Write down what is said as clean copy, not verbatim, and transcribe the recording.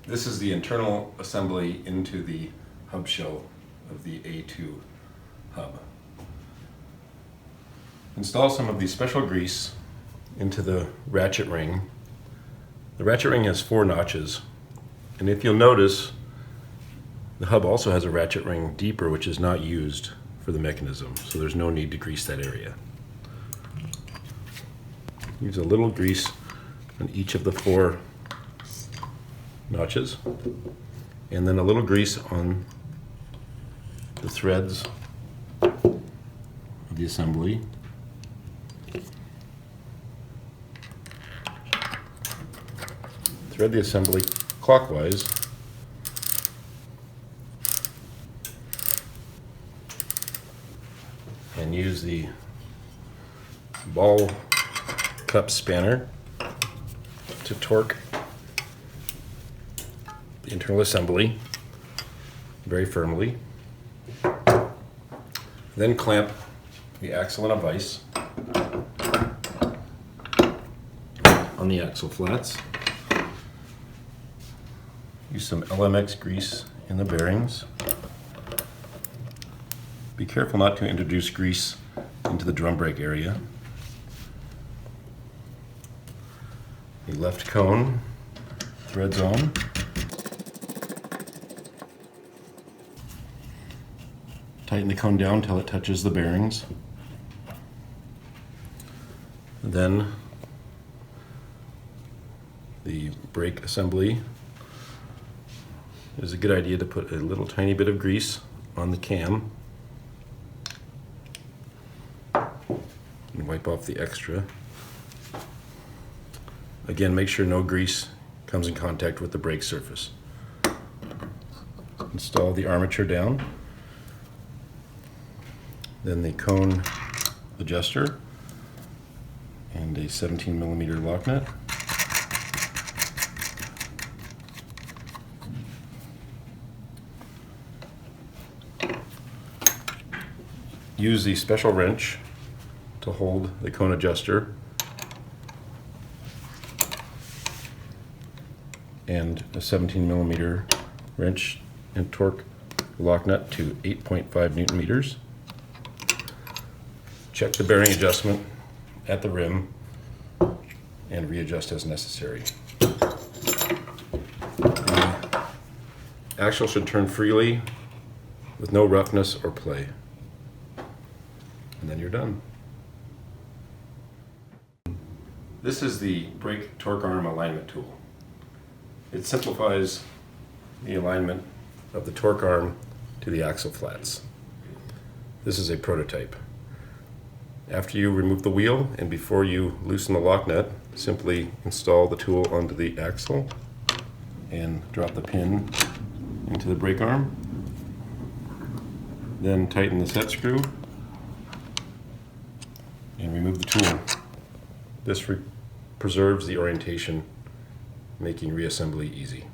This is the internal assembly into the hub shell of the A2 hub. Install some of the special grease into the ratchet ring. The ratchet ring has 4 notches, and if you'll notice, the hub also has a ratchet ring deeper, which is not used for the mechanism, so there's no need to grease that area. Use a little grease on each of the 4 notches, and then a little grease on the threads of the assembly. Thread the assembly clockwise and use the ball cup spanner to torque the internal assembly very firmly. Then clamp the axle in a vise on the axle flats. Use some LMX grease in the bearings. Be careful not to introduce grease into the drum brake area. The left cone threads on. Tighten the cone down until it touches the bearings. Then the brake assembly. It's a good idea to put a little tiny bit of grease on the cam and wipe off the extra. Again, make sure no grease comes in contact with the brake surface. Install the armature down, then the cone adjuster and a 17mm lock nut. Use the special wrench to hold the cone adjuster and a 17mm wrench and torque the lock nut to 8.5 Newton meters. Check the bearing adjustment at the rim and readjust as necessary. The axle should turn freely with no roughness or play. And then you're done. This is the brake torque arm alignment tool. It simplifies the alignment of the torque arm to the axle flats. This is a prototype. After you remove the wheel and before you loosen the lock nut, simply install the tool onto the axle and drop the pin into the brake arm. Then tighten the set screw and remove the tool. This preserves the orientation, making reassembly easy.